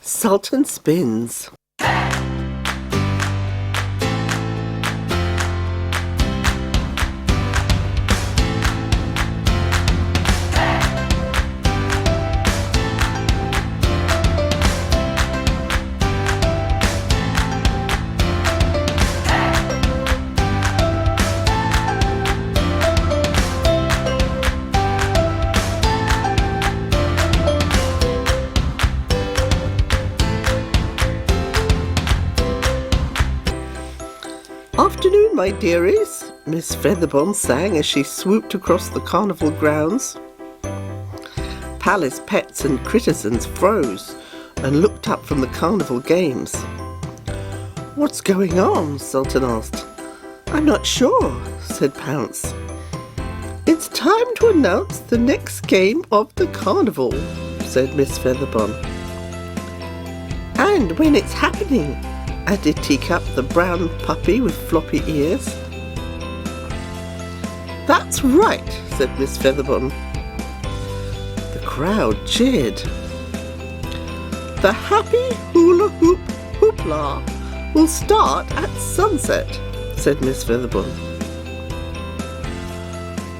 Sultan spins. Afternoon, my dearies, Miss Featherbone sang as she swooped across the carnival grounds. Palace pets and citizens froze and looked up from the carnival games. "What's going on?" Sultan asked. "I'm not sure," said Pounce. "It's time to announce the next game of the carnival," said Miss Featherbone. "And when it's happening," added Teacup, the brown puppy with floppy ears. "That's right," said Miss Featherbone. The crowd cheered. "The Happy Hula Hoop Hoopla will start at sunset," said Miss Featherbone.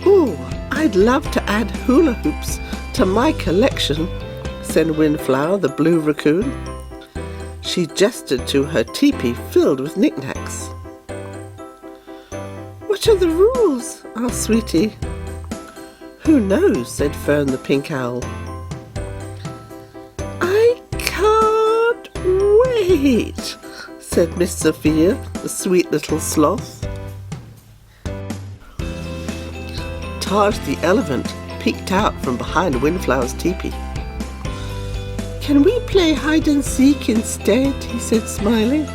"Oh, I'd love to add hula hoops to my collection," said Windflower, the blue raccoon. She gestured to her teepee filled with knickknacks. "What are the rules?" asked Sweetie. "Who knows?" said Fern the pink owl. "I can't wait," said Miss Sophia, the sweet little sloth. Taj the elephant peeked out from behind Windflower's teepee. "Can we play hide and seek instead?" he said, smiling.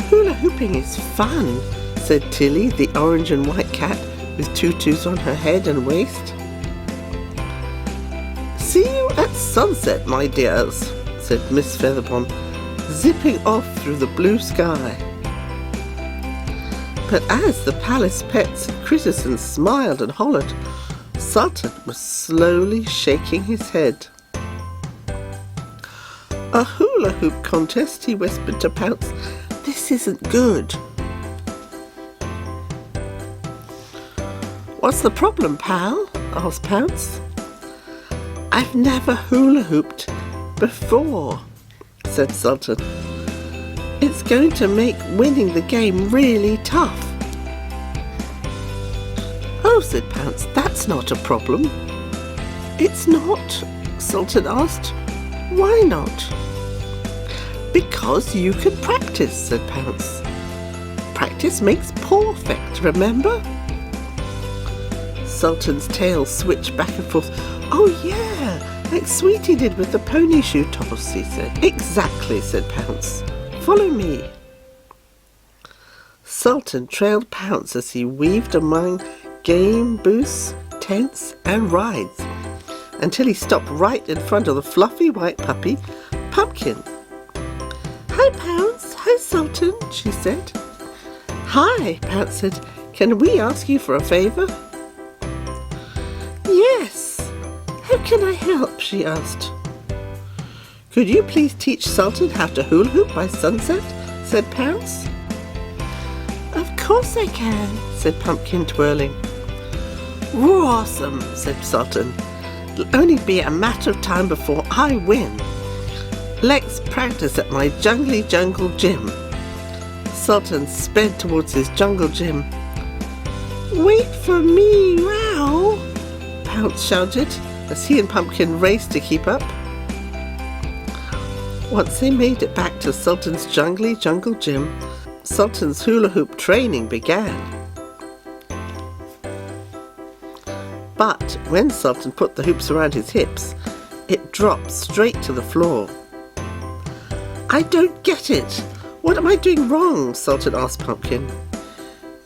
"Hula hooping is fun," said Tilly, the orange and white cat with tutus on her head and waist. "See you at sunset, my dears," said Miss Featherbone, zipping off through the blue sky. But as the palace pets and citizens smiled and hollered, Sultan was slowly shaking his head. "A hula hoop contest," he whispered to Pounce. "This isn't good." "What's the problem, pal?" asked Pounce. "I've never hula hooped before," said Sultan. "It's going to make winning the game really tough." "Oh," said Pounce, "that's not a problem." "It's not?" Sultan asked. "Why not?" "Because you can practice," said Pounce. "Practice makes perfect, remember?" Sultan's tail switched back and forth. "Oh yeah, like Sweetie did with the pony shoe toss," he said. "Exactly," said Pounce. "Follow me." Sultan trailed Pounce as he weaved among game booths, tents and rides until he stopped right in front of the fluffy white puppy, Pumpkin. "Hi, Pounce. Hi, Sultan," she said. "Hi," Pounce said. "Can we ask you for a favour?" "Yes. How can I help?" she asked. "Could you please teach Sultan how to hula hoop by sunset?" said Pounce. "Of course I can," said Pumpkin, twirling. "Awesome," said Sultan. "It'll only be a matter of time before I win. Let's practice at my jungly jungle gym." Sultan sped towards his jungle gym. "Wait for me, wow!" Pounce shouted as he and Pumpkin raced to keep up. Once they made it back to Sultan's jungly jungle gym, Sultan's hula hoop training began. But when Sultan put the hoops around his hips, it dropped straight to the floor. "I don't get it. What am I doing wrong?" Sultan asked Pumpkin.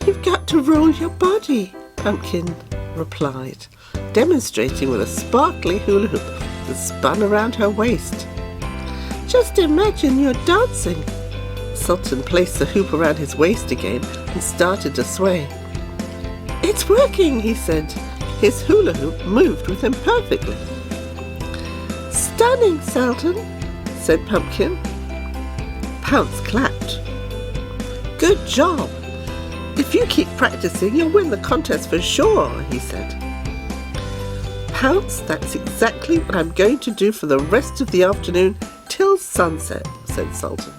"You've got to roll your body," Pumpkin replied, demonstrating with a sparkly hula hoop that spun around her waist. "Just imagine you're dancing." Sultan placed the hoop around his waist again and started to sway. "It's working," he said. His hula hoop moved with him perfectly. Stunning, Sultan, said Pumpkin. Pounce clapped. Good job. If you keep practicing, you'll win the contest for sure, he said. Pounce, that's exactly what I'm going to do for the rest of the afternoon till sunset, said Sultan.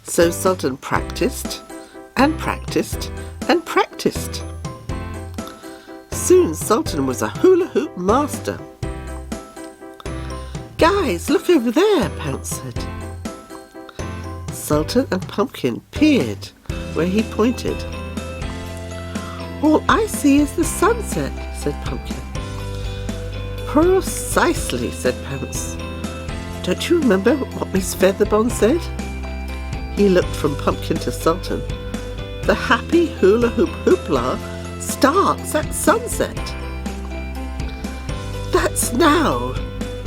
So Sultan practiced and practiced and practiced. Soon Sultan was a hula hoop master. Guys, look over there, Pounce said. Sultan and Pumpkin peered where he pointed. All I see is the sunset, said Pumpkin. Precisely, said Pounce. Don't you remember what Miss Featherbone said? He looked from Pumpkin to Sultan. The happy hula hoop hoopla starts at sunset. That's now,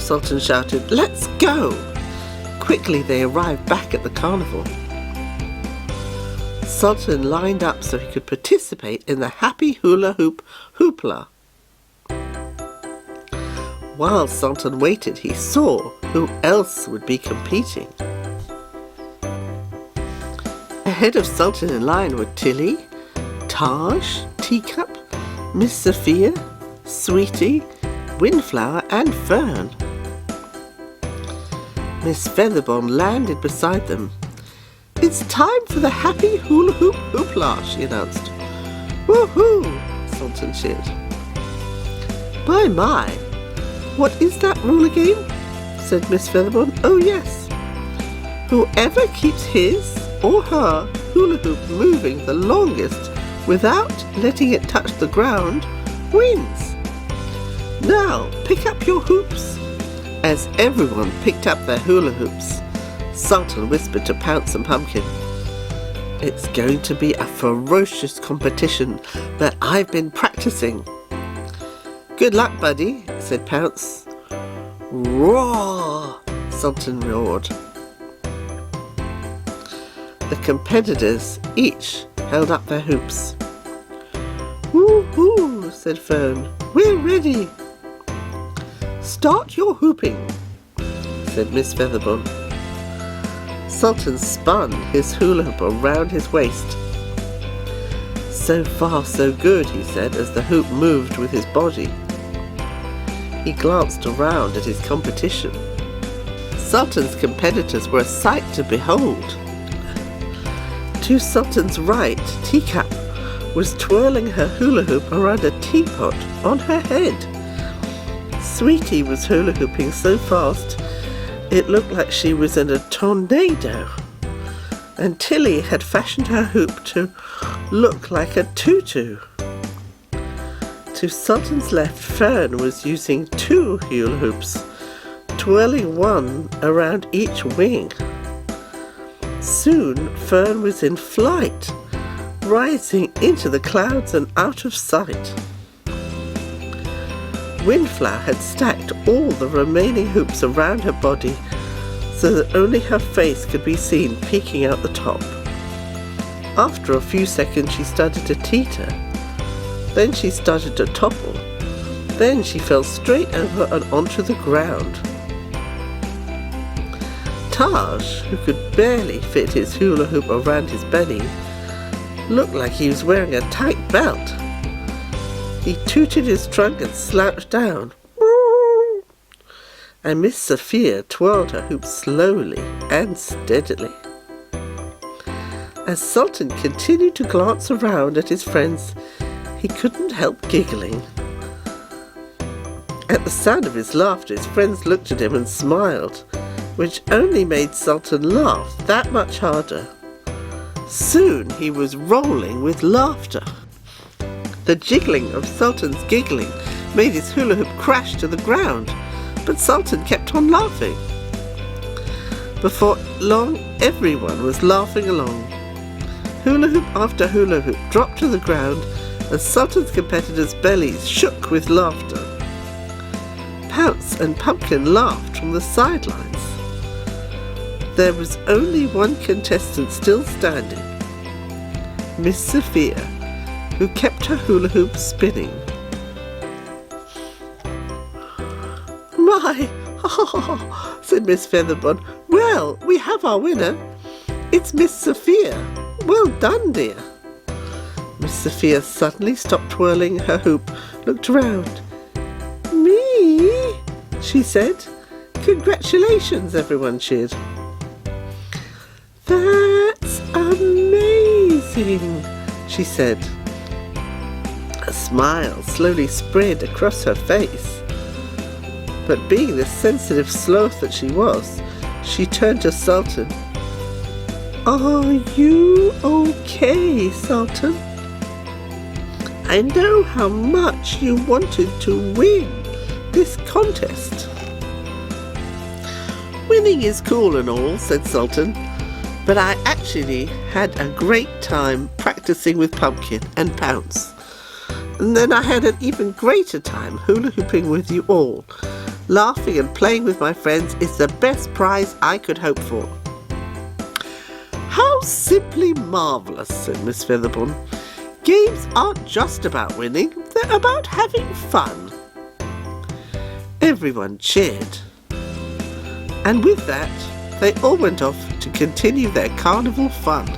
Sultan shouted. Let's go. Quickly they arrived back at the carnival. Sultan lined up so he could participate in the happy hula hoop hoopla. While Sultan waited, he saw who else would be competing. Ahead of Sultan in line were Tilly, Taj, Teacup, Miss Sophia, Sweetie, Windflower and Fern. Miss Featherbone landed beside them. It's time for the happy hula hoop hoopla, she announced. Woohoo! Sultan cheered. My, what is that rule again? Said Miss Featherbone. Oh yes. Whoever keeps his or her hula hoop moving the longest without letting it touch the ground wins. Now pick up your hoops. As everyone picked up their hula hoops, Sultan whispered to Pounce and Pumpkin, It's going to be a ferocious competition, but I've been practicing. Good luck, buddy, said Pounce. Roar! Sultan roared. The competitors each held up their hoops. Woo-hoo, said Fern. We're ready. Start your hooping, said Miss Featherbone. Sultan spun his hula hoop around his waist. So far, so good, he said as the hoop moved with his body. He glanced around at his competition. Sultan's competitors were a sight to behold. To Sultan's right, Teacup was twirling her hula hoop around a teapot on her head. Sweetie was hula hooping so fast it looked like she was in a tornado. And Tilly had fashioned her hoop to look like a tutu. To Sultan's left, Fern was using 2 hula hoops, twirling one around each wing. Soon Fern was in flight, rising into the clouds and out of sight. Windflower had stacked all the remaining hoops around her body so that only her face could be seen peeking out the top. After a few seconds she started to teeter. Then she started to topple. Then she fell straight over and onto the ground. Taj, who could barely fit his hula hoop around his belly, looked like he was wearing a tight belt. He tooted his trunk and slouched down. And Miss Sophia twirled her hoop slowly and steadily. As Sultan continued to glance around at his friends, he couldn't help giggling. At the sound of his laughter, his friends looked at him and smiled, which only made Sultan laugh that much harder. Soon he was rolling with laughter. The jiggling of Sultan's giggling made his hula hoop crash to the ground, but Sultan kept on laughing. Before long, everyone was laughing along. Hula hoop after hula hoop dropped to the ground, and Sultan's competitors' bellies shook with laughter. Pounce and Pumpkin laughed from the sidelines. There was only one contestant still standing, Miss Sophia, who kept her hula hoop spinning. my! Oh, said Miss Featherbone. Well, we have our winner. It's Miss Sophia. Well done, dear. Miss Sophia suddenly stopped twirling her hoop, looked around. Me? She said. Congratulations, everyone cheered. That's amazing, she said. A smile slowly spread across her face. But being the sensitive sloth that she was, she turned to Sultan. Are you okay, Sultan? I know how much you wanted to win this contest. Winning is cool and all, said Sultan, but I actually had a great time practicing with Pumpkin and Pounce. And then I had an even greater time hula hooping with you all. Laughing and playing with my friends is the best prize I could hope for. How simply marvellous, said Miss Featherbone. Games aren't just about winning, they're about having fun. Everyone cheered. And with that, they all went off to continue their carnival fun.